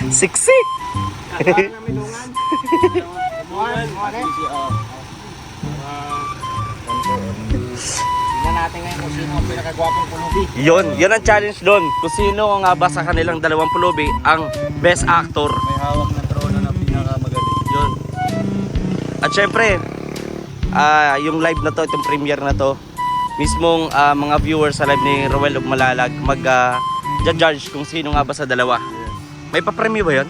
Sexy! Tingnan natin ngayon kung sino ang pinakagwapong pulubi. Yun ang challenge doon. Kung sino nga ba sa kanilang dalawang pulubi ang best actor. May hawak na trono na pinakamagaling. Yun. At syempre, yung live na to, itong premiere na to, mismong mga viewers sa live ni Roel of Malalag mag-judge kung sino nga ba sa dalawa. May pa-premiere ba yun?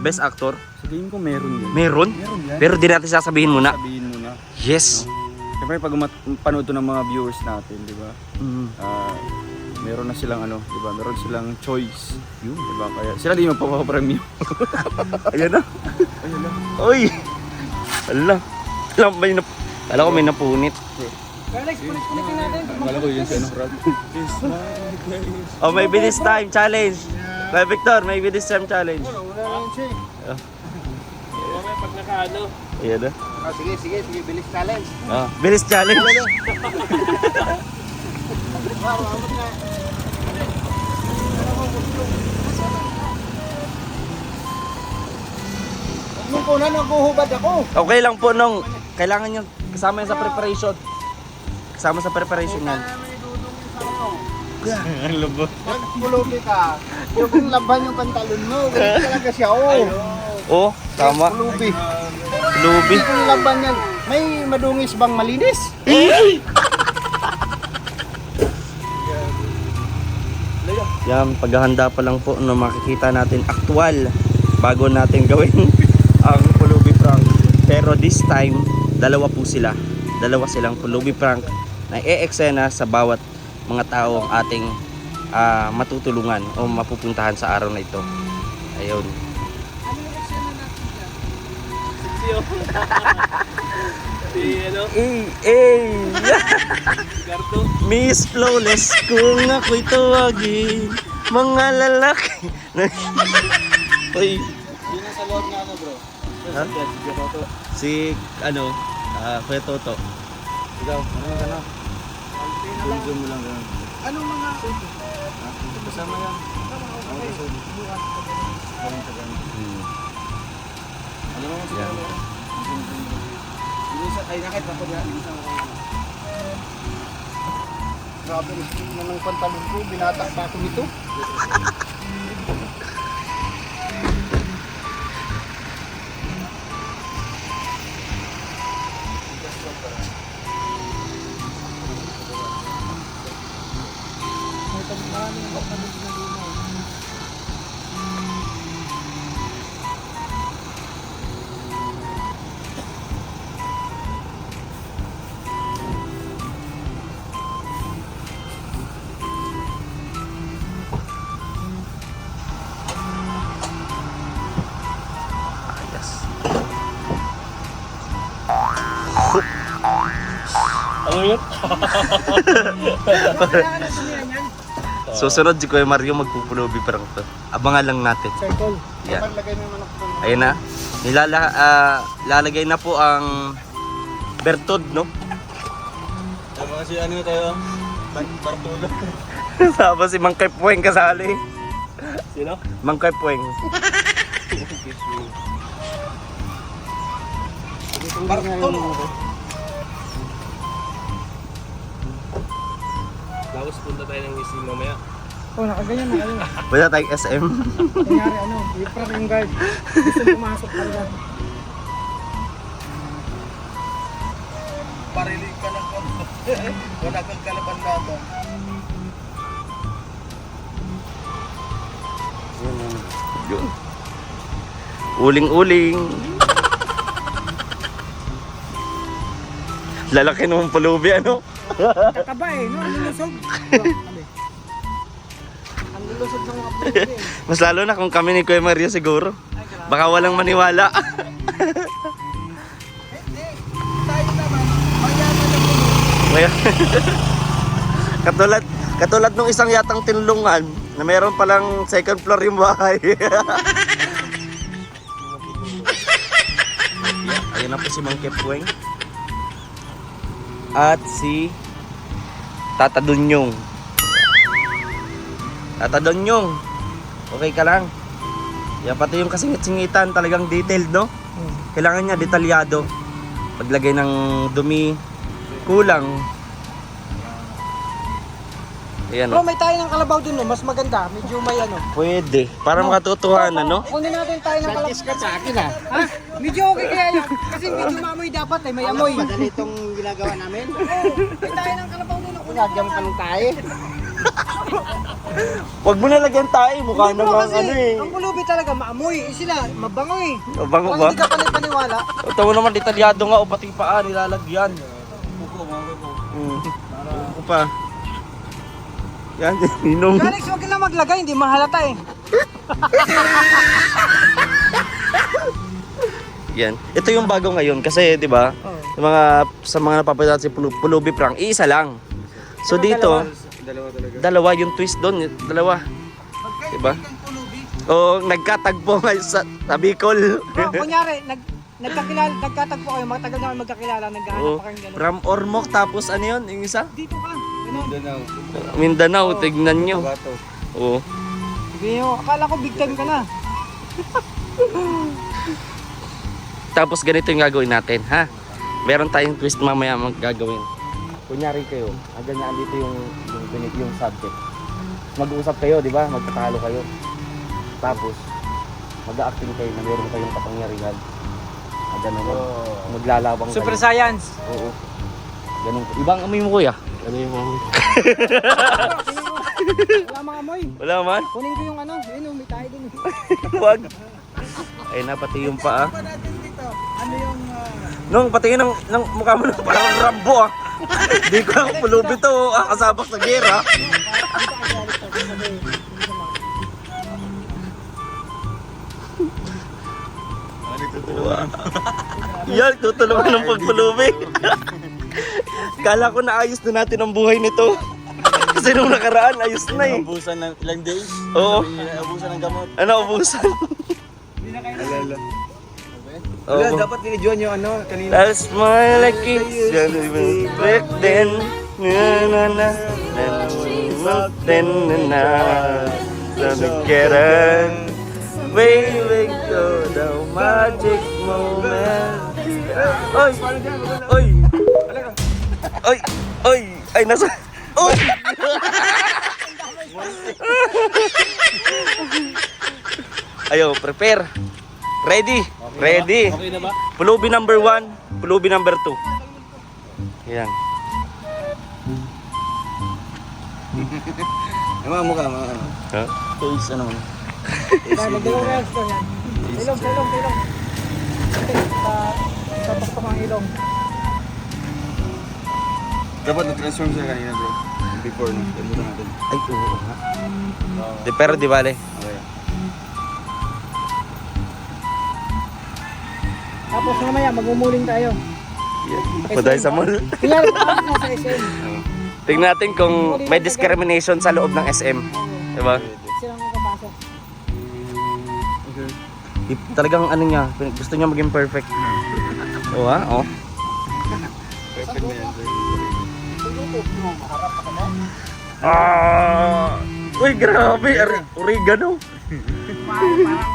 Best actor? Sabihin ko meron yan. Meron? Meron yan. Pero di natin sasabihin muna. Sabihin mo na. Yes. Siyempre pag panood to ng mga viewers natin, di ba? Mm. Meron na silang ano, di ba? Meron silang choice. Yun, di ba? Kaya sila din magpapapremyo. Ayan na. Ayun lang. Uy! Ala. Alam ko may napunit. Alex, kulit-kulitin natin. Akala ko yun si ano, Rob. Oh, maybe this time challenge. Kaya Victor, maybe this time challenge. Wala lang siya eh. Pag nakaano. Ayan na. Sige, bilis challenge. Bilis challenge. Nung kuna, naghuhubad ako. Okay lang po nung kailangan nyo kasama yan sa preparation. Kasama sa preparation yan. Ang labo. Pag pulubi ka, yung laban yung pantalon mo, ganyan talaga siya. Oh, Oh, tama. pulubi. Lubi. Yung laban yan, may madungis bang malinis? Yan, paghahanda pa lang po no makikita natin actual bago natin gawin ang pulubi prank. Pero this time, dalawa po sila. Dalawa silang pulubi prank na i-eksena sa bawat mga tao ang ating matutulungan o mapupuntahan sa araw na ito. Ayun. Gardo. Miss Flawless, kung ako'y tawagin, mga lalaki. Uy, Yun ang sa loob na ano, bro. Ha? si Kuya Toto. Ikaw, ano ka na? Zoom mo lang ganun. Anong mga... Kasama yan. Okay. Ganun ka ganun. Ano naman Yan. siguro? Hindi sa ay nakita ko na hindi sa Grabe, rin na ng pantalon ko, binatak pa ako nito. Ayos. Ano yun? Susunod si Kuya Mario magpupulubi prank to. Abangan lang natin. Circle. Yan. Paglagay mo naman ako. Ayun na. Lalagay na po ang Bertod, no? kasi ano tayo? Bartulo. Tapos si Mang Kepweng kasali. Sino? Mang Kepweng. Bartol. Tapos punta tayo ng isi mamaya. Oh, nakaganyan. Wala tayong SM. Nangyari ano, i-prank yung guard. Gusto pumasok talaga. Parilig ka lang kung wala kang kalaban-laban. Yun. Uling-uling. Lalaki naman pulubi, ano? Kakaba eh, no? Ang lulusog. Ang lulusog ng mga pulubi eh. Mas lalo na kung kami ni Kuya Mario siguro. Baka walang maniwala. Hindi. Tayo naman, mayaman na pulubi. Kaya, katulad nung isang yatang tinulungan na meron palang second floor yung bahay. Ayun na po si Mang Kepweng. at si Tata Dunyong. Tata Dunyong, okay ka lang? Yan, pati yung kasingit-singitan, talagang detailed, no? Kailangan niya detalyado. Paglagay ng dumi, kulang. Ayan, Bro, no? may tayo ng kalabaw dun, no? Mas maganda. Medyo may ano. Pwede. Para makatotohanan, no? Kunin natin tayo ng kalabaw. Ka sa akin, ha? Medyo okay kaya yun. Kasi medyo maamoy dapat, eh. May amoy. Madali itong ginagawa namin. May tayo ng kalabaw dun. Nagyang pa ng tayo. Huwag mo nalagyan tayo, mukha Hindi, bro, namang kasi ano eh. ang pulubi talaga maamoy. Sila, mabango eh. Mabango Kung ba? hindi ka paniwala. Ito mo naman detalyado nga, o pati paa nilalagyan. Ako pa. Yan, inom. Alex, huwag ka na maglagay. Hindi mahalata eh. Yan. Ito yung bago ngayon kasi 'di ba? Yung mga sa mga napapanood si Pulubi Prank, iisa lang. So dito, Dalawa talaga. dalawa yung twist doon, dalawa. 'Di ba? O nagkatagpo nga sa Bicol. Bro, kunyari, nagkatagpo kayo. Matagal na kayo magkakilala. Naghahanap O, pa kayong gano'n. Ram Ormoc tapos ano 'yon? Yung isa? Dito ka. Ganun. Mindanao, tignan nyo. Bato. Oo. Sige nyo, akala ko big time ka na. Tapos ganito yung gagawin natin, ha? Meron tayong twist mamaya gagawin. Kunyari kayo, andyan na andito yung subject. Mag-uusap kayo, di ba? Magtatalo kayo. Tapos, mag-acting kayo na meron kayong kapangyarihan. Ganun lang. Maglalabang Super kayo. Science. Oo. Ganun. Ibang amoy mo, kuya. Ano yung amoy? Wala mga amoy. Wala man? Kunin ko yung ano. Yun, may tayo din. Huwag. Ay na, pati yung paa. Ano yung... Nung patingin ng mukha mo na parang Rambo ah. Di ko ako pulubi to, kasabak sa gera. Yan, tutulungan ng pagpulubi. Kala ko naayos na natin ang buhay nito. Kasi nung nakaraan, ayos na eh. Abusan ng ilang days? Oo. Abusan ng gamot. Ano, ubusan? Alala. Oo. Wala, dapat nilidyoan yung ano, kanina. I'll smile like it's back then. Na na na na na Nagkiran way go the magic moment. Oy! Oy! Oy! Oy! Ay, nasa... Oy! Ayo, prepare. Ready? Ready? Okay na ba? Pulubi number 1, pulubi number 2. Yan. Mga mukha, mga ano. Ha? Face, ano man. Nagdalong reals ko yan. Ilong. Tapos pa ang ilong. Dapat na-transform siya kanina, bro. Before, no? Limutan natin. Ay, oo nga. Pero di bale. Okay. Tapos mamaya, magmumuling tayo. Paday sa mall. Kunyari, pasok na sa SM. Tingnan natin kung may discrimination sa loob ng SM. Diba? Silang makapasok. Talagang ano niya, gusto niya maging perfect. Oo ha? Oo. Perfect na yan, bro. Ah! Uy, grabe! Oregano!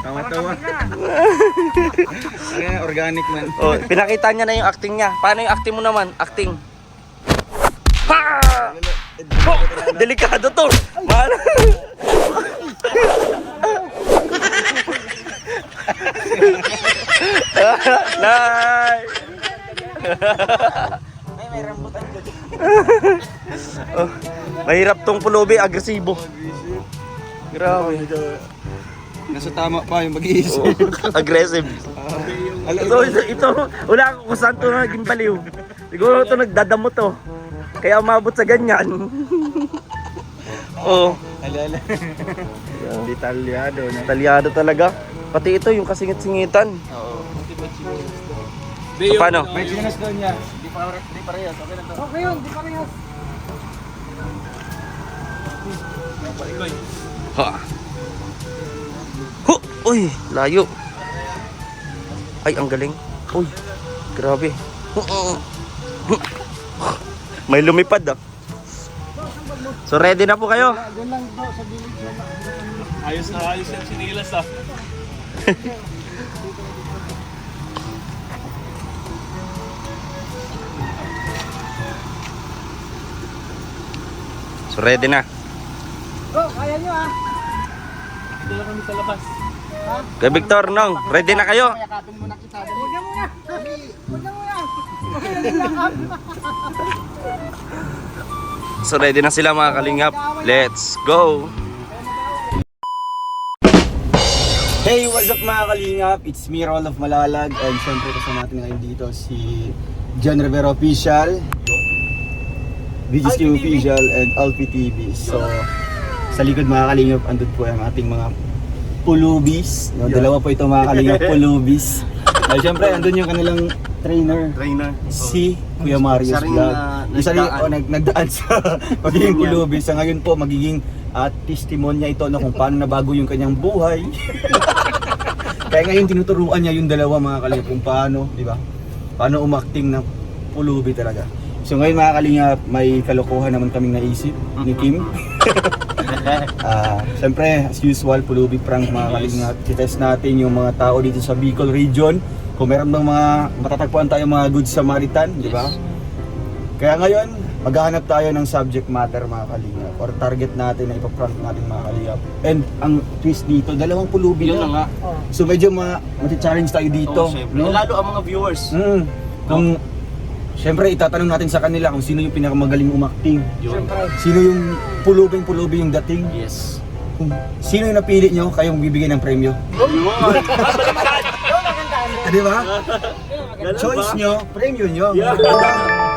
Tama-tawa. Kaya organic man. Oh, pinakita niya na yung acting niya. Paano yung acting mo naman? Acting. Ha! Oh, delikado to. Mahal. Nay. Oh, mahirap tong pulubi, agresibo. Grabe. Nasa tama pa yung mag-iisip. Oh, aggressive. Ito, wala ako kung saan to naging baliw. Siguro ito nagdadamo to. Kaya umabot sa ganyan. Oh, Alala. Detalyado na. talyado talaga. Pati ito yung kasingit-singitan. Oo. So, paano? May chinas doon niya. Di parehas. Okay na to. Okay yun, di parehas. Ha. Uy, layo. Ay, ang galing. Uy, grabe. May lumipad ah. So ready na po kayo? Doon lang po sa village. Ayos na ayos yung sinilas ah. So ready na. Oh, kaya nyo ah. Dito lang kami sa labas. Kay Victor, Nong, ready na kayo? Yakapin mo na kita. Huwag na muna. Huwag na muna. Okay, So ready na sila mga kalingap. Let's go! Hey, what's up mga kalingap? It's me, Roll of Malalag. And syempre kasama natin ngayon dito si John Rivera Official, BGSQ Official, and Alpi TV. So, sa likod mga kalingap, andun po ang ating mga pulubis. No, dalawa po ito mga kalingap, pulubis. Ay, syempre, andun yung kanilang trainer, si Kuya Marius Isa rin Vlog. na Isa rin nagdaan. nagdaan sa pagiging pulubis. Sa ngayon po, magiging testimonya ito na kung paano nabago yung kanyang buhay. Kaya ngayon tinuturuan niya yung dalawa mga kalingap kung paano, di ba? Paano umakting ng pulubi talaga. So ngayon mga kalingap, may kalokohan naman kaming naisip ni Kim. Siyempre, as usual, pulubi prank mga kalingap. Titest natin yung mga tao dito sa Bicol region. Kung meron bang mga matatagpuan tayo mga good Samaritan, di ba? Kaya ngayon, maghahanap tayo ng subject matter mga kalingap or target natin na ipaprank natin mga kalingap. And ang twist dito, dalawang pulubi Yun na na. nga. So medyo mati-challenge tayo dito. No? Lalo ang mga viewers. Kung syempre itatanong natin sa kanila kung sino yung pinakamagaling umakting. Yun. Sino yung pulubi yung dating. Yes. Kung sino yung napili nyo, kayong bibigyan ng premyo. Di ba? Choice nyo, premyo nyo.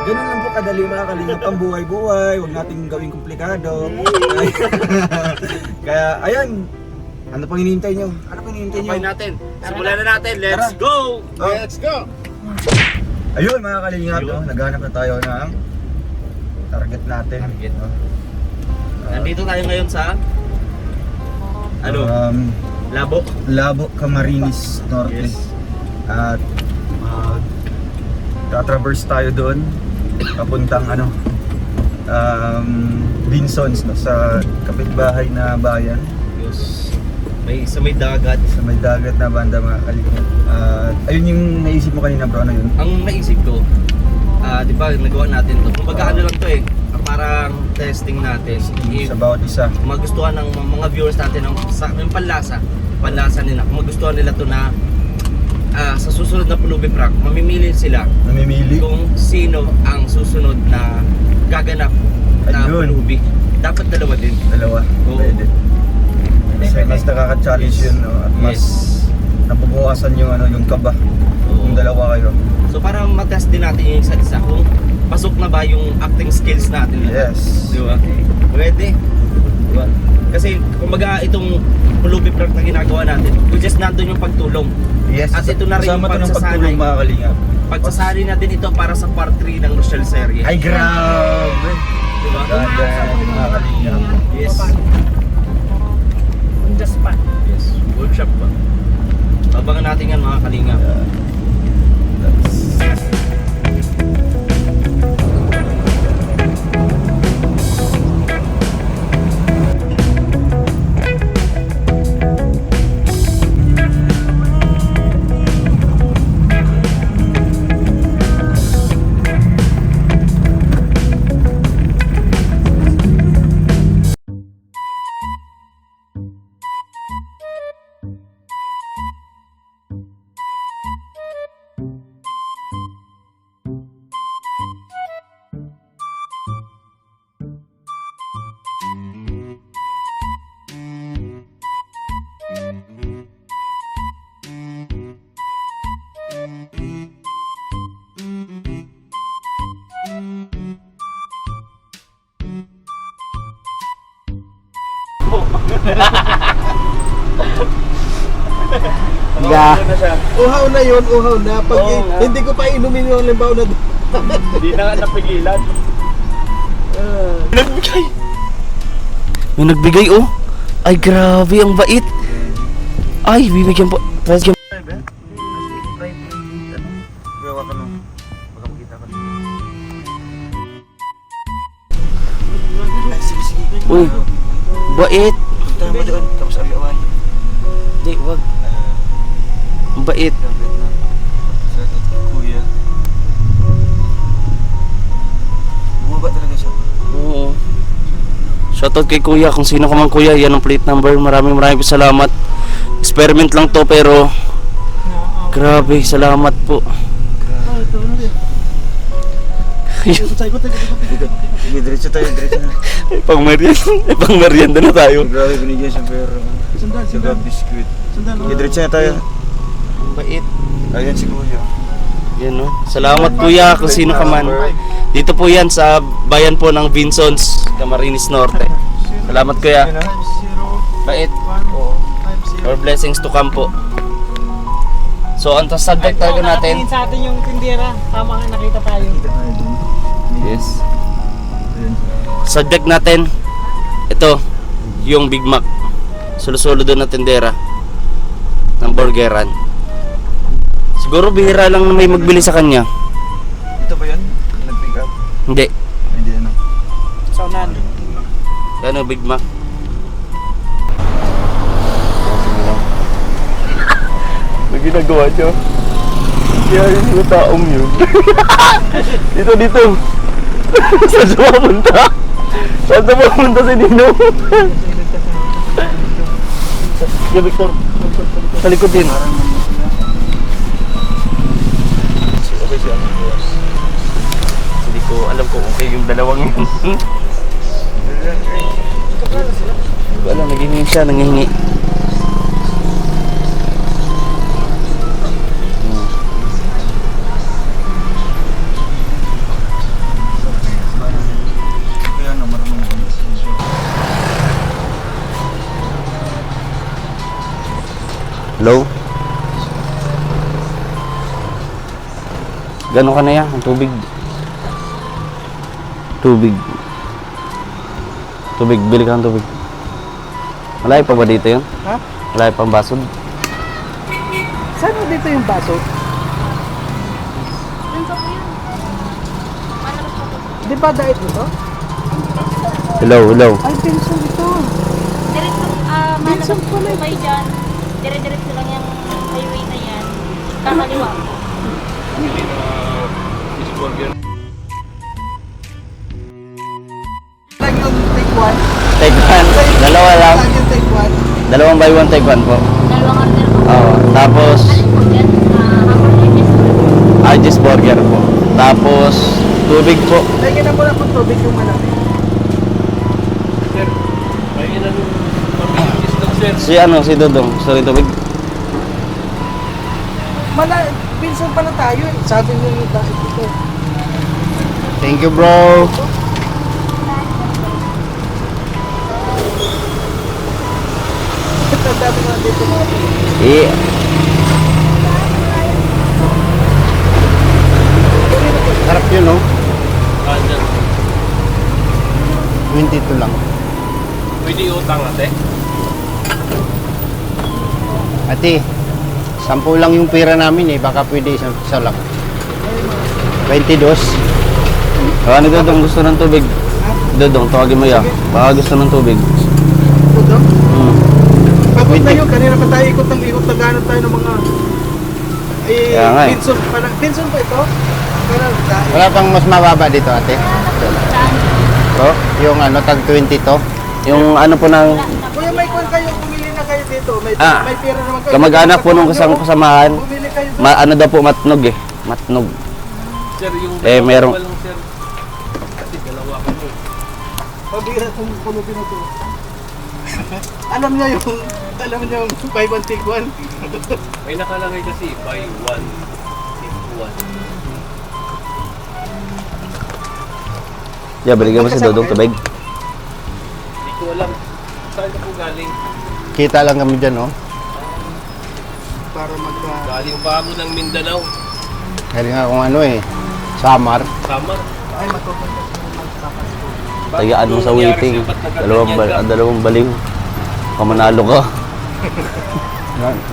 Ganun lang po kadali mga kalingap ang buhay-buhay. Huwag nating gawing komplikado. Kaya ayun. Ano pang hinihintay nyo? Ano pang hinihintay nyo? Kapay natin. Simulan na natin. Let's Tara. go! Let's go! Ayun mga kalingap, no? Naghanap na tayo ng target natin. Target. No? Nandito tayo ngayon sa ano? Labo. Labo, Camarines Norte. Yes. At tatraverse tayo doon papuntang Binsons, no? Sa kapitbahay na bayan Yes. May dagat. sa may dagat na banda mga kalingap. Ayun yung naisip mo kanina bro, ano yun? Ang naisip ko, di ba nagawa natin to. Kumbaga ano lang to eh. Parang testing natin. Sa bawat isa. Magustuhan ng mga viewers natin yung panlasa nila. Kung magustuhan nila to na sa susunod na pulubi prank, mamimili sila Namimili. kung sino ang susunod na gaganap na Ayun. pulubi. Dapat dalawa din. Dalawa. Oo. Pwede. Kasi mas nakaka-challenge Yes. yun, no? At mas napubukasan yung yung kaba. Kung dalawa kayo. So para matest din natin yung isa't isa kung pasok na ba yung acting skills natin. Yes. Di ba? Pwede. Di ba? Kasi kumbaga itong pulubi prank na ginagawa natin, which is nandun yung pagtulong. Yes. At ito na rin kasama yung to ng pagsasanay. pagtulong mga kalingap. Pagsasali natin ito para sa part 3 ng Rochelle series. Ay grabe. Di ba? Ganda mga kalingap. Yes. On the spot. Yes. Workshop ba? Abangan natin yan mga kalingap. Uhaw na yun, uhaw na. Pag Oo nga. hindi ko pa inumin yung limbaw na Hindi na nga napigilan. May nagbigay oh. Ay grabe, ang bait. Ay, bibigyan po. Bigyan. Gawa ka nung baka makita ka. Uy, bait. Punta mo doon, tapos awi-awan. Di, wag. Ang bait. Kuya. Bumaba talaga siya. Oo. Shoutout kay kuya, kung sino ka man kuya, yan ang plate number. Maraming salamat. Experiment lang to pero grabe, salamat po. Sige, diretso tayo, diretso na. Pang merienda na tayo. Grabe, binigyan siya pero. Saka biskuit. Sige, diretso na tayo. Ang bait. Ayan si Kuya. Yan no. Salamat kuya kung sino ka man. Dito po yan sa bayan po ng Vinsons, Camarines Norte. Salamat kuya. Bait. More blessings to come po. So ang subject talaga natin. Nakatingin sa atin yung tindera. Tama nga, nakita tayo. Yes. Subject natin, ito, yung Big Mac. Solo-solo doon na tindera ng burgeran. Siguro bihira lang na may magbili sa kanya. Ito ba yan? Nag-pick up? Hindi. Hindi ano. Saunan. Ano, Big Mac? Ano ginagawa niyo? Kaya yung taong yun. Dito. Saan siya pumunta? Saan siya pumunta si Nino? Sige, Victor. Sa likod din. Okay siya. Hindi ko alam kung okay yung dalawang yun. Wala, naghihingi siya, nangihingi. Kaya ano, marunong ako. Hello? Gano'n ka na yan? Ang tubig. Tubig, bili ka ng tubig. Malayo pa ba dito yun? Ha? Malayo pa ang basod? Saan mo dito yung baso? Di ba diet mo to? Hello. Ay, pinsan ito. Diretso, Minsan manabas pala po kayo dyan. Dire-diretso lang yung highway na yan. Kakaliwa po. Lang yung take one. Take one. Dalawa lang. Lang yung take one. Dalawang buy one, take one po. Dalawang order po. Oo. Tapos, Alin po yan? Hamburger Argis Burger po. Tapos, tubig po. Lagyan na mo lang kung tubig yung malaki. Sir, may ilan yung pabilis lang, sir. Si Dodong. Sorry, tubig. Pinsan pala tayo eh. Sabi niyo yung diet ito. Thank you, bro. Ang dami nga dito mga ito. Harap yun, no? Andyan. 22 lang. Pwede utang ate. Ate, 10 lang yung pera namin eh, baka pwede isa lang. 22. Ano Dodong gusto ng tubig? Dodong, tawagin mo yan. Baka gusto ng tubig. Ito? Hmm. Pagod na yun. Kanina pa tayo ikot ng ikot. Naghanap tayo ng mga... Kaya nga eh. Pinsan pa ito? Pero dahil... Wala pang mas mababa dito ate. To? Yung ano, tag 20 to. Yung ano po ng Kuya, may kwan kayo. Pumili na kayo dito. May pera naman kayo. kamag-anak po nung kasamahan. Pumili kayo doon. Ano daw po, matnog eh. Matnog. Sir, yung merong- dalawa lang, sir. Kasi dalawa kami. Pabira itong kulubin na to. Alam niya yung buy one take one. May nakalagay kasi buy one, take one. Yeah, balikan mo si Dodong tubig. Hindi ko alam saan ka po galing. Kita lang kami dyan, oh. Para magka... Galing pa ako ng Mindanao. Kaya nga kung ano eh, Samar. Samar. Ay, magkukunta sa magpapas ko. Tagaan mo sa waiting. Dalawang baliw. Kamanalo ka.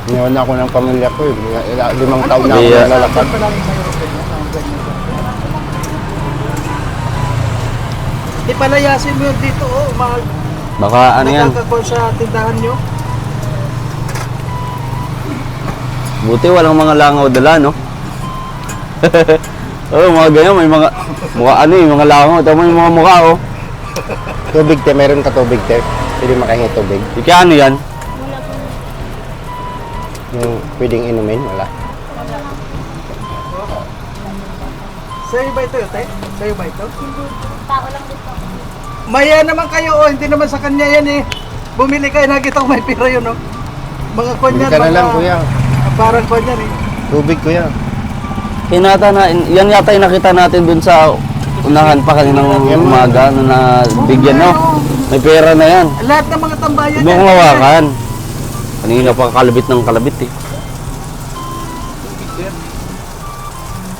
Ngayon ako ng pamilya ko eh. 5 taon na ako Kaya- nalalakad. Saan palagi sa Europe yun? Ganyan. Ipalayasin mo yun dito, oh. Baka ano yan. Nakakakon sa tindahan nyo. Buti walang mga langaw dala, no? Oo, mga ganyan, may mga mukha ano eh, mga langaw. Tama yung mga mukha, oh. Tubig te, meron ka tubig te. Pwede makahingi tubig. Ika ano yan? Wala po. Yung pwedeng inumin, wala. Sa'yo ba ito, te? Sa'yo ba ito? Tao lang dito. Maya naman kayo, oh. Hindi naman sa kanya yan eh. Bumili kayo, nakita ko may pira yun, oh. Mga Bili konyan, ka na lang kuya. Parang konyan eh. Tubig kuya. Hinata na, yan yata yung nakita natin dun sa unahan pa kaninang umaga na bigyan, no? May pera na yan. Lahat ng mga tambayan Huwag mong hawakan. Kanina pa kalabit ng kalabit eh.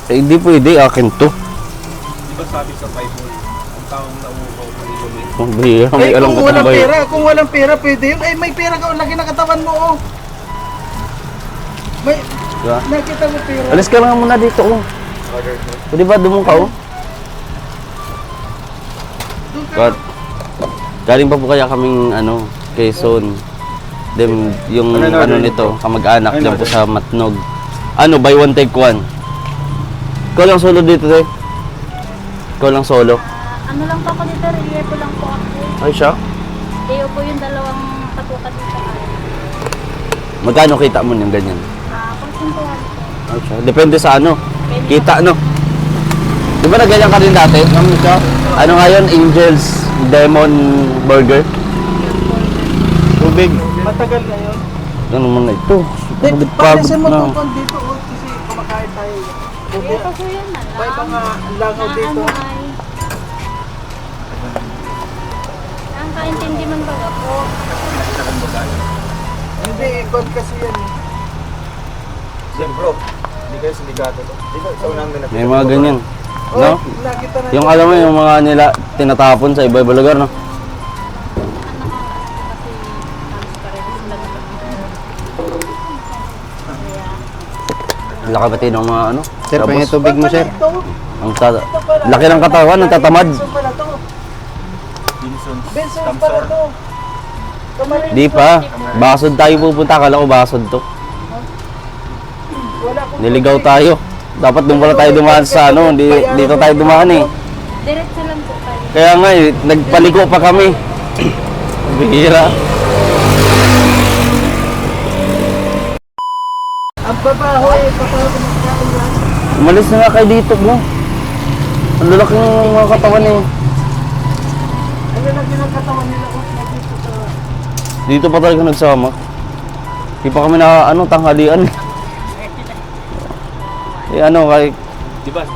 Eh, hindi pwede, akin to. Di ba sabi sa Bible, ang taong nauuhaw manilumin? Kung bihira, may Eh, alam kung ko walang ba yun. pera, kung walang pera, pwede yun. Eh, may pera ka, lagi na katawan mo, oh. May, Diba? nakita mo pera. Alis ka lang muna dito, oh. Pwede ba dumong ka, oh? Doon ka. God. Galing pa po kaya kaming, ano, Quezon. Then, yung, ano nito, kamag-anak dyan po sa Matnog. Ano, buy one, take one. Ikaw lang solo dito, eh. Ikaw lang solo. Ano lang po ako dito, year po lang po ako. Ay, siya? Kayo po yung dalawang katukat dito. Magkano kita mo yung ganyan? Konsintuhan po. Ay, siya. Depende sa ano. Kita, no? Di ba nagganyan ka rin dati? Ano nga yun? Angels Demon Burger? Tubig. Matagal na yun. Ano naman na ito? Hindi, Pagod palisin mo na. tukon dito, oh. Kasi kumakain tayo. Kaya po yun na lang. May mga langaw Na dito. ano ay... Ang kaintindi man baga po. Hindi, ikon kasi yan eh. Yan bro, hindi kayo sindikato to. Dito, sa unang minute. May mga ganyan. Oh, No? nakita na. Yung alam mo, yung mga nila tinatapon sa iba-iba lugar, no? Ano kasi halos pareho sila na. Kaya... Laki pati ng mga ano. Sir, tapos, pahingi tubig mo sir. laki ng katawan, ang tatamad. Benson pala to. Vinson's Benson Tamsor. pala to. Kamarin Di pa. Basod tayo pupunta. Akala ko basod to. Wala akong Niligaw tayo. Dapat doon pala tayo dumaan sa ano. Dito tayo dumaan eh. Diretso lang po tayo. Kaya nga eh, nagpaliko pa kami. Bihira. Ang babaho eh, papaho kumakain yan. Umalis na nga kayo dito mo. Ang lalaki ng mga katawan eh. Ano lang din ang katawan nila kung dito sa... Dito pa talaga nagsama. Di pa kami na ano, tanghalian eh. Eh ano, kay Di ba,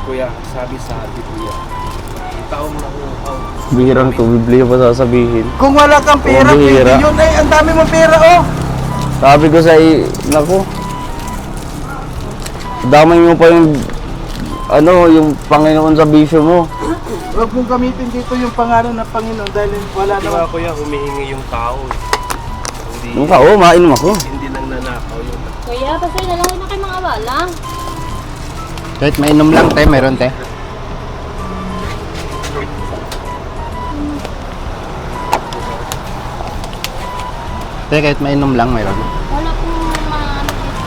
kuya, sabi sa Biblia, ang taong nauuhaw. bihirang to, Biblia pa sasabihin. Kung wala kang pera, Oh, bihira. pwede yun eh. Ang dami mong pera, oh. Sabi ko sa naku. Damay mo pa yung ano, yung Panginoon sa bisyo mo. Huwag mong gamitin dito yung pangalan ng Panginoon dahil wala Di naman. ba, kuya, humihingi yung tao. Hindi, Nung ka, oh, mainom ako. hindi lang nanakaw yun. Kuya, pasay na lang na kayo mga abala. Kahit mainom lang te, meron te. Te, kahit mainom lang, meron. Wala pong maano dito.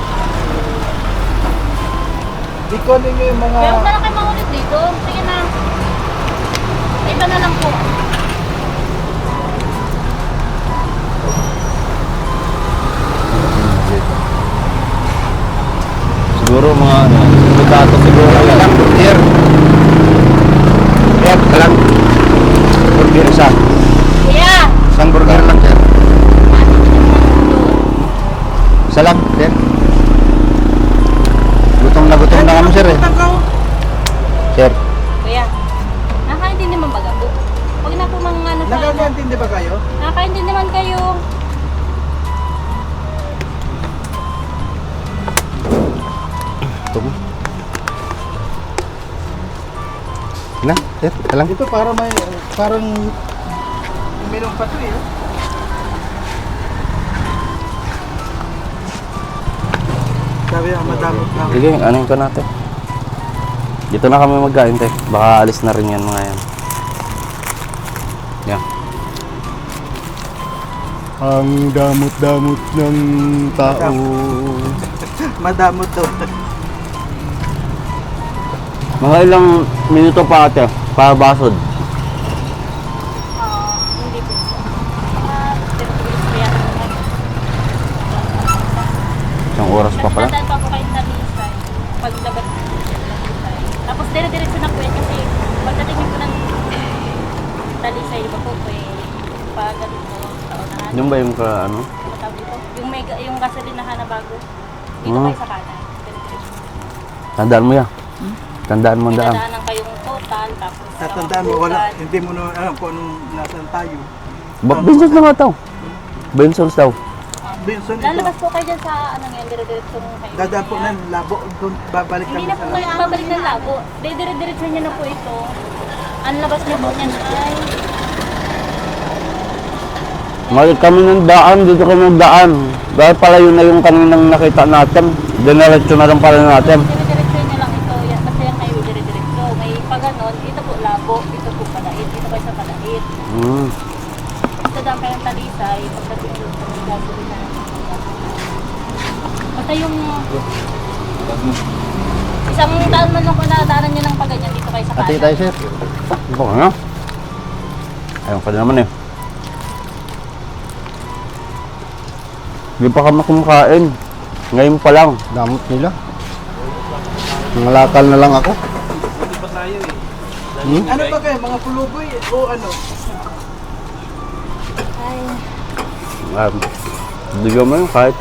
Di ko ninyo yung mga... Pero wala kayo maulit dito. Sige na. Iba na lang po. Siguro mga ano, pagkato siguro. Lang, burger. Kaya, lang. Burger isa. Kuya! Isang burger lang sir. Isa lang, sir. Gutom na kami sir eh. Sir, Kuya, nakakaintindi man baga po? Huwag na po mga ano sa ano. Nagkakaintindi ba kayo? Nakakaintindi man kayo. ito mo. Na, sir, isa lang. Ito para may... Parang... Uminom pa to eh. oh. Sabi ang madami ka. Sige, ano ko natin. Dito na kami magkain, te. Baka alis na rin yan mga yan. Yan. Ang damot-damot ng tao. Madamot daw. Mga ilang minuto pa ate, para basod. Hindi po. Mga 30 minutes pa yata naman. Isang oras pa pala. Nagdadaan pa po kayong Talisay. Paglabas ng Talisay. Tapos dire-diretso na po yan kasi pagdating niyo po ng Talisay, di ba po pagdating po sa unahan. Yung ba yung ano? Ano tawag dito? Yung gasolinahan na bago. Dito kayo sa kanan. Dire-diretso. Tandaan mo yan. Tandaan mo ang daan. Dadaanan kayong total, tapos Tatandaan mo, wala, hindi mo na alam kung anong nasan tayo. Bensons na nga tao. Bensons daw. Benson, lalabas po kayo dyan sa ano ngayon, dire-diretso kayo. dadaan po na labo, doon babalik Hindi kami na po sa kayo babalik ng lago. Dire-diretso niyo na po ito. Ang labas niyo po niyan ay Mali kami ng daan, dito kami ng daan. Dahil pala yun na yung kaninang nakita natin. Dinerecho na lang pala natin. dire-diretso niyo lang ito. Yan, basta yan kayo dire-diretso. May pag ganon, ito po labo, ito po palait, ito kayo sa palait. Hmm. Ito daan kayo ng Talisay, pagdating doon sa may gasolina. Basta yung isang taon man lang kung nadaanan niyo ng pag ganyan, dito kayo sa Ate kanan. tayo, sir. Ito ka na. Ayun ka na naman eh. Hindi pa kami kumakain. Ngayon pa lang. Damot nila. Nangalakal na lang ako. Ano ba kayo, mga puluboy o ano? Bigyan mo yun kahit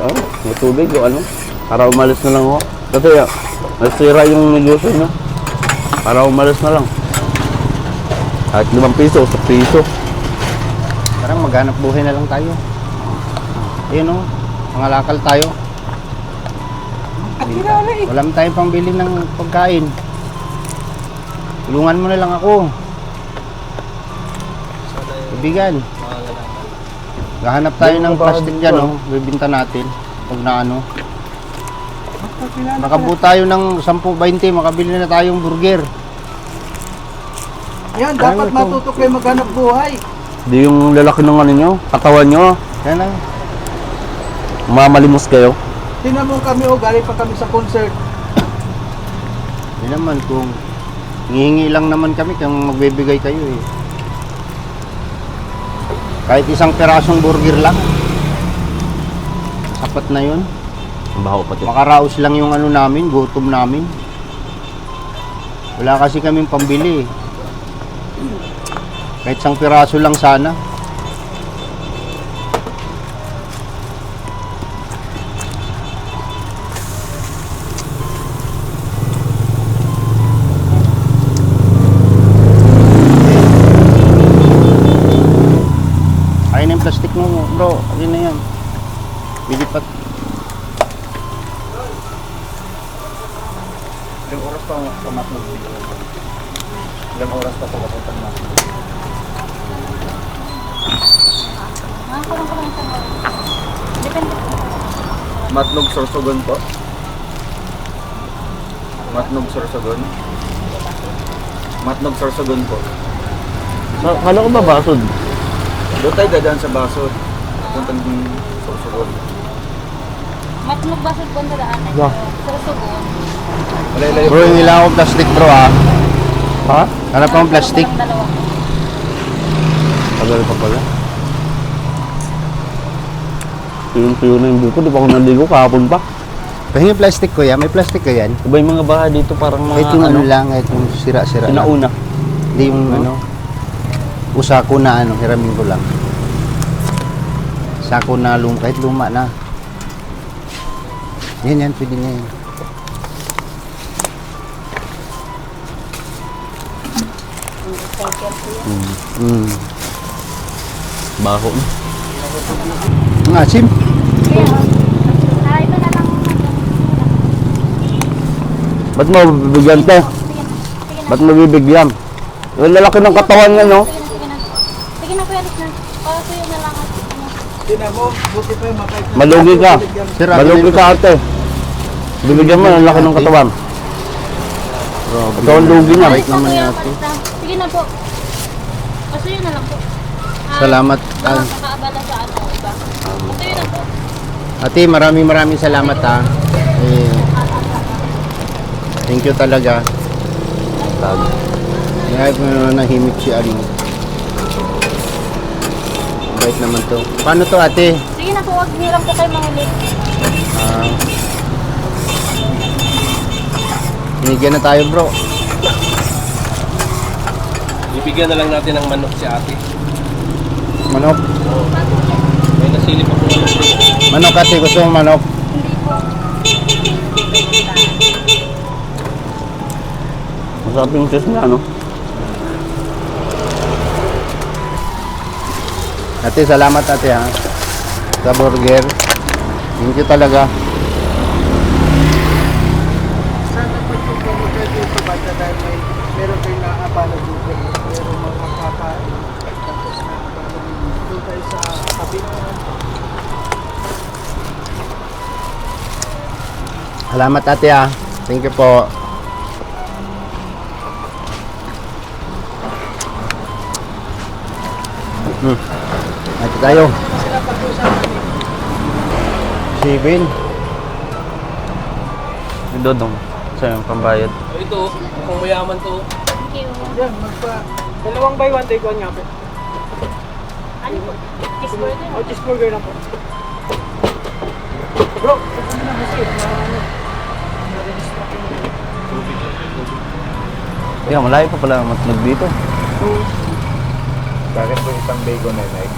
may tubig o ano. Para umalis na lang ako. Kasi nasira yung negosyo nyo. Para umalis na lang. Kahit 5 piso, 10 piso. Parang maghanap buhay na lang tayo. Ayun o, mangalakal tayo. Wala man tayong pambili ng pagkain. Tulungan mo na lang ako. Ibigan. Gahanap tayo ng plastic dyan, oh. Bibinta natin. Pag na ano. Makabuo tayo ng 10-20, makabili na tayong burger. Yan, dapat matuto kayo maghanap buhay. Di yung lalaki ng ano nyo, katawan nyo. Kaya na. Mamalimos kayo. Tinan mo kami o galing pa kami sa concert. Hindi naman kung hihingi lang naman kami kung magbibigay kayo eh. Kahit isang pirasong burger lang. Sapat na yun. Baho pati. Makaraos lang yung ano namin, gutom namin. Wala kasi kaming pambili eh. Kahit isang piraso lang sana. Ayun yung plastic mo bro, ayun na yan. Bilipat. Ilang oras pa matnog dito? Ilang oras pa papunta na? Kulang isang oras. Depende po. Matnog Sorsogon po. Matnog Sorsogon. Matnog Sorsogon po. Kala ko ba basod? Doon tayo dadaan sa baso. Puntang Sorsogon. Matnog basod po ang dadaan. Yeah. Susugon. Malay-layo Bro, yung ilang akong plastic bro ah. Ha? Hanap akong plastic. Dalawa. Tagal pa pala. Tuyong-tuyo na yung buko. Di pa ako naligo kahapon pa. Pahingi plastic ko yan, may plastic ko yan. Iba yung mga baha dito parang mga Kahit yung ano lang, kahit yung sira-sira lang. Sinauna. Hindi yung ano, usako na ano, hiramin ko lang. Sako na kahit luma na. Yan, pwede na yan. Baho na. Ang asim. Kaya, ito na lang. Ba't mo bibigyan te? Ba't mo bibigyan? Yung lalaki ng katawan niya, no? Sige na. Sige na, kuya, alis na. Para sa'yo na lang. Tinan mo, buti pa yung makaip. Malugi ka. Sir, Malugi ka ate. Bibigyan mo ang laki ng katawan. Ikaw ang lugi niya. Bait naman Kuya, natin. alis na. Sige na po. Para sa'yo na lang po. Salamat. Nakakaabala sa ano, iba. Ito yun ang po. Ate, maraming salamat ha. Eh, thank you talaga. Kaya nahimik si ano. Bait naman to. Paano to ate? Sige na po, huwag nilang po kayo mangulit. Binigyan na tayo bro. Ibigyan na lang natin ng manok si ate. Manok. May nasilip ako ng manok. Manok ate, gusto mo manok? Masarap yung cheese niya, no? Ate, salamat ate ha. Sa burger. Thank you talaga. Sana po yung pumutin dito ba dahil may meron kayong naabala dito. Meron mga kakain. Tapos naabala doon tayo sa tabi. Salamat ate ha. Thank you po. Ate tayo. Sila pag-usapan. 7. Dodong. Sa'yo yung pambayad. Thank you. Yan, dalawang buy one take one nga po. Ano po? Cheeseburger? O, cheeseburger na po. Bro, kasi na kasi. Yeah, malayo pa pala matnog dito. Bakit po isang bacon na like?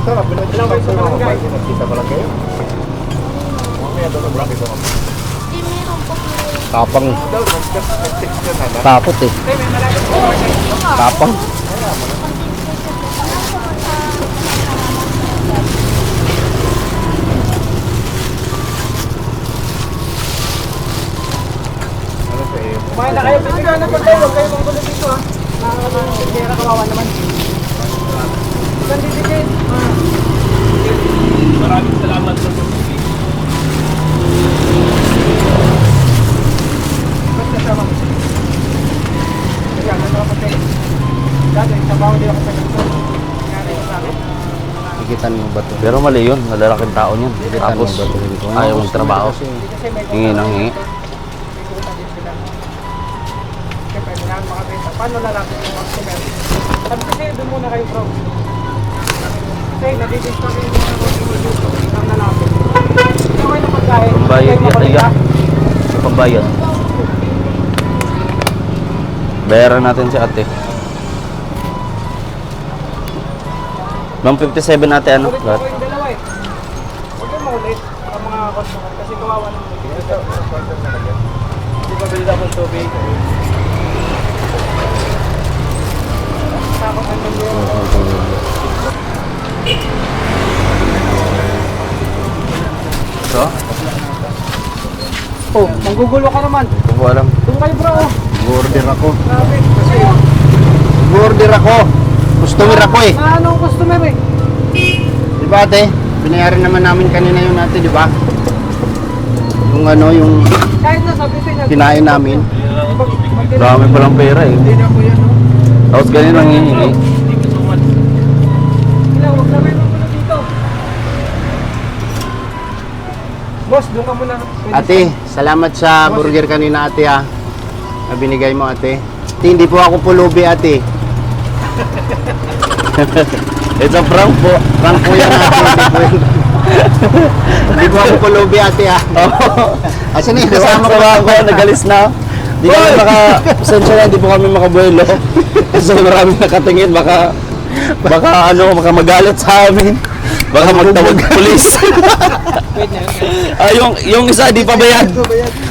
Sarap, Ilang kayo sa barangay? Nakita pa lang kayo? Mamaya doon lang ito. Hindi, meron po. Tapang. Nag-text ka na. Takot eh. Hey, may malaki po. Tapang. Ano sa iyo? Kumain na kayo. Bibigyan na po tayo. Huwag kayo manggulo dito ha. Kaya kawawa naman. Saan bibigyan? Maraming salamat sa pagpili. Ba't kasama mo? Kaya, kasama ko tayo. Dati, trabaho din ako sa ganito. Nangyari ko sa akin. Ikitan mo ba to? Pero mali yun, malalaking tao niyan. Ikitan Tapos, mo ba to? Hindi ko. ayaw mong trabaho. Kasi may Hingi ng hingi. may kuta din sila. Siyempre, kailangan makabenta. Paano lalapit yung customer? Sabi kasi, doon muna kayo bro. Kasi, nadidis pa rin yung mga customer dito. Ang lalapit. Okay na pagkain. Pambayad Kahit yan, makulit, Sa pambayad. Bayaran natin si ate. Ma'am, 57 ate, ano? Ulit Lahat. ko yung dalawa eh. Huwag kang maulit sa mga customer kasi kawawa naman. Hindi pa bilid ako tubig. Takot ang mundo. So, Oh, manggugulo ka naman. kung ko alam. Doon kayo bro. Oh. Order ako. Grabe. Kasi Order ako. Customer ako eh. ano ang customer eh. Di ba ate? Binayaran naman namin kanina yun ate, di ba? Yung ano, yung Kahit na sabi ko niya. kinain namin. Dami palang pera eh. Hindi na po yan. No? Tapos ganyan ang hihingi. Ila, huwag na rin ako dito. Boss, doon ka muna. Pwede Ate, salamat sa burger kanina ate ha. Na binigay mo ate. Ate, hindi po ako pulubi ate. It's a prank po. Prank po yan ate. Hindi po ako pulubi ate ha. Asan na yung kasama ko? Kasama ko, nagalis na. Di kami pasensya na, hindi po kami makabuelo. Kasi maraming nakatingin, baka baka magalit sa amin. Baka magtawag pulis. Yung isa di pa bayad.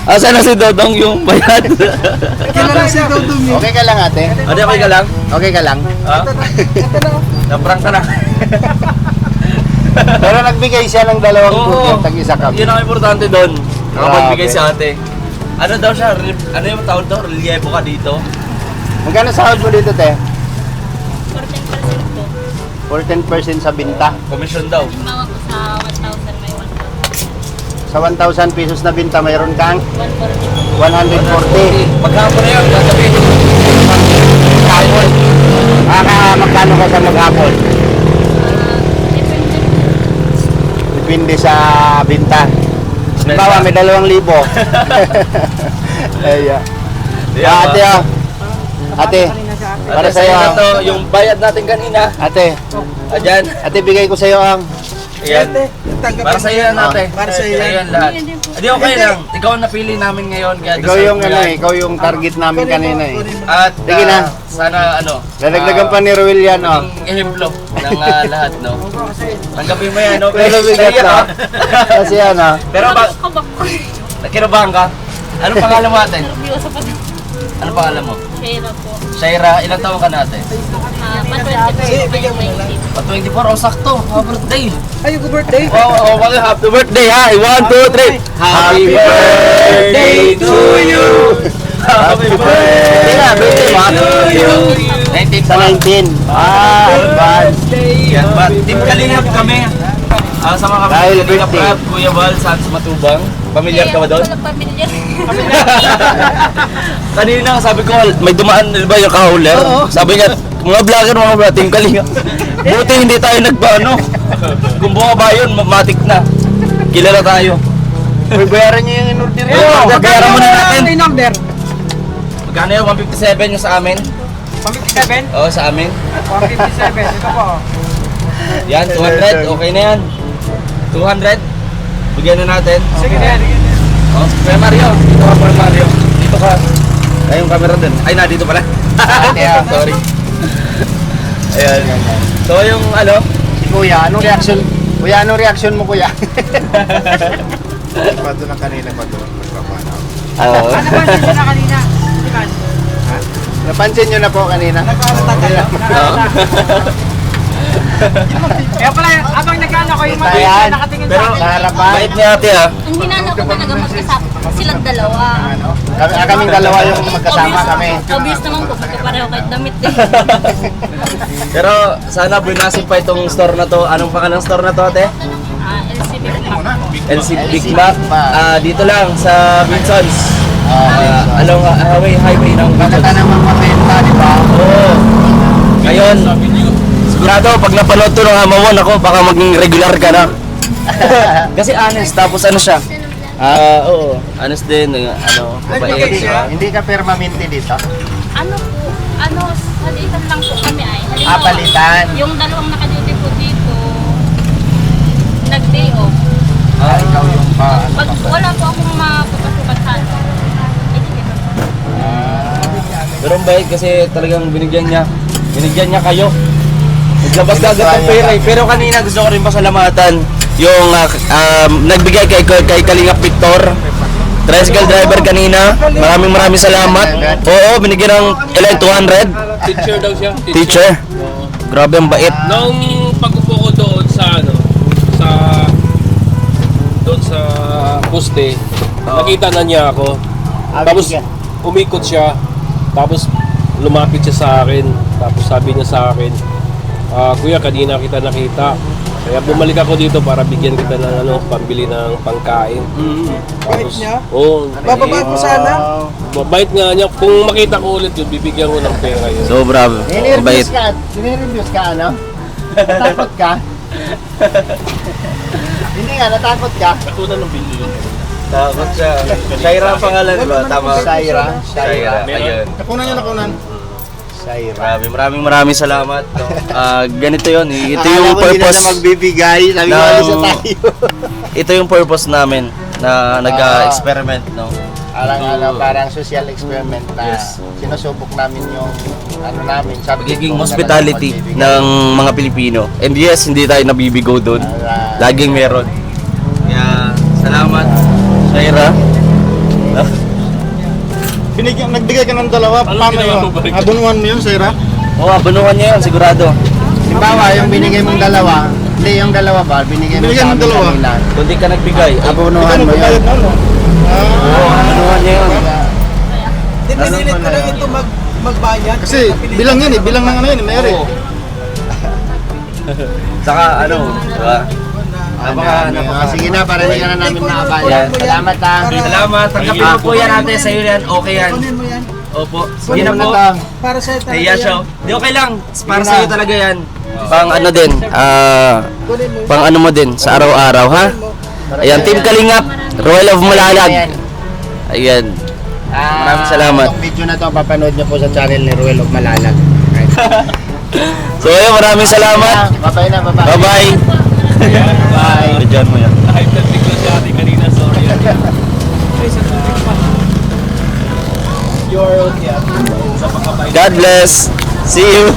Asa na si Dodong yung bayad? Kilala si Dodong yun. Okay ka lang ate? Ate, okay ka lang? Okay ka lang? Ha? Na-prank ka na. Pero nagbigay siya ng dalawang burger, tag-isa kami. Yun ang importante doon. Nakapagbigay Grabe. si ate. Ano daw siya? Ano yung tawag daw? Reliebo ka dito? Magkano sahod mo dito te? 14% po. For 10% sa binta. Commission daw. Yung mga po sa 1,000 may 1,000. Sa 1,000 pesos na binta, mayroon kang 140. 140. Maghapon na yan, gagabi. Maghapon. Magkano ka sa maghapon? Depende. Depende sa binta. Bawa, may 2,000. Ayan. Ate, ate, para Ate, sa'yo. sa'yo na to, yung bayad natin kanina. Ate, Ayan. ate, bigay ko sa'yo ang Ayan. Para sa'yo yan, ate. Para sa'yo Sa'yo yan lahat. Hindi, okay lang. Ikaw ang napili namin ngayon. Kaya ikaw deserve yung mo ano yan. eh, ikaw yung target namin kanina eh. At Sige na. sana ano. Lalagdagan pa ni Ruel yan, oh. Yung ehemplo ng lahat, no? Tanggapin mo yan, no? Pero bigat Sa'yo, na. ah. Kasi ano, Pero ba, Kabak ko. nakirabahan ka? Anong pangalan mo ate? Nervyoso pa din. Anong pangalan mo? Shera po. Shaira, ilang taon ka na ate? Pa 24, oh sakto. Happy birthday. Ay, yung birthday. Oh, happy birthday ha. 1, 2, 3. Happy birthday to you. Happy birthday to you. 19 sa 19. Advance. Yan ba? Team Kalingap kami. Sama kami Dahil ng Kalingap birthday. Rap, Kuya Val, Sans Matubang. Pamilyar ka ba doon? Pamilyar. Kanina sabi ko, may dumaan di ba yung kahauler? Sabi niya, mga vlogger, Team Kalingap. Buti hindi tayo nagpaano. Kung bumaba yun, matik na. Kilala tayo. Uy, bayaran niyo yung in-order niyo. Oo, bayaran muna natin. Ano yung order? Magkano yun? 157 yung sa amin? 157? Oo, sa amin. 157. Ito po. Yan, 200. Okay na yan. 200. Bigyan na natin. Sige na yan. Oh, Kuya Mario. Dito ka, Kuya Mario. Dito ka. Ay, yung camera din. Ay, na, dito pala. Sorry. Ayan. So, yung ano, Si Kuya, anong reaction? Kuya, anong reaction mo, Kuya? Pato na kanina pa doon. Oo. Ano ba siya na kanina? Di ba? Napansin nyo na po kanina. Kaya pala, abang nagkano ko yung mga Ayan. nakatingin sa Pero, akin. Sa harapan. bait niya ate ah. Ang hinanaw ko talaga magkasama. Silang dalawa. Kaming dalawa yung magkasama kami. Obvious naman po, magkapareho kahit damit din. Pero, sana bunasin pa itong store na to. Anong pangalan ng store na to ate? LCB po. LC Big Mac. Dito lang sa Vinsons. Along highway ng Maganda Vinsons. naman mabenta, di ba? Oo. Ngayon, sigurado pag napanood to ng Hamawon ako, baka maging regular ka na. Kasi honest, tapos ano siya? Oo. Honest din, ano, mabait, di ba? Hindi ka permanente dito. Ano po, halitan lang po kami ay. Palitan. Yung dalawang naka-duty po dito, nag-day off. Ikaw yung Pag wala po akong mapapasukan sa ano, Pero ang bait kasi talagang binigyan niya kayo. Naglabas na agad ng pera eh. Pero kanina gusto ko rin pasalamatan yung nagbigay kay Kalingap Victor. Tricycle driver kanina. Maraming salamat. Oo, binigyan ng ilan 200. Teacher daw siya. Teacher. Grabe ang bait. Nung pag-upo ko doon sa sa poste, nakita na niya ako. Tapos umikot siya. Tapos lumapit siya sa akin. Tapos sabi niya sa akin, Kuya, kanina kita nakita. Kaya bumalik ako dito para bigyan kita ng pambili ng pangkain. Bait niya? Oo. Bababa mo sana? Mabait nga niya. Kung makita ko ulit yun, bibigyan ko ng pera yun. So bravo. Ang bait. Nire-reviews ka, ano? Natakot ka? Hindi nga, natakot ka? Nakunan ng bili yun. Takot siya. Shaira ang pangalan, di ba? Tama. Shaira. Shaira. Ayun. Nakunan nyo, nakunan. Shaira. Maraming salamat. No? Ganito yon. Ito Akala yung ko hindi na purpose. siya magbibigay. Sabi ko, ng- alis na tayo. Ito yung purpose namin na nag-experiment, no? Parang social experiment na Yes. sinusubok namin yung namin. Sabi Pagiging ko, hospitality magbibigay. ng mga Pilipino. And yes, hindi tayo nabibigo doon. Laging meron. Kaya, salamat. Shaira. Nagbigay ka ng dalawa. Paano yun? Abunuan mo yun, Sarah? Oo, abanuhan niya yun, sigurado. Halimbawa, yung binigay mong dalawa, hindi yung dalawa ba, binigay mo Binigay sa ng amin dalawa. kanina. Kung di ka nagbigay, Abunuhan mo yun. Oo, abanuhan niya yun. Di pinilit ko lang ito magbayad. Kasi bilang yan eh. Bilang ng ano yun, Mary. Saka ano, diba? Sige na, para hindi ka na namin nakabaya. Yan. Salamat ha. Salamat. Tanggapin mo po yan ate. Sa'yo yan. Okay yan. Opo. Sige na po. Para sa'yo talaga Kaya siya. Di okay lang. Para sa'yo talaga yan. Pang ano din, pang ano mo din sa araw-araw ha. Ayan, Team Kalingap, Royal of Malalag. Ayan. Maraming salamat. Itong video na to, papanood nyo po sa channel ni Ruel of Malalag. So ayun, maraming salamat. Bye-bye na, bye-bye. Bye-bye. Bye. Diyan mo yan. Ay, nagtiglo si ate kanina, sorry. You're okay. God bless. See you.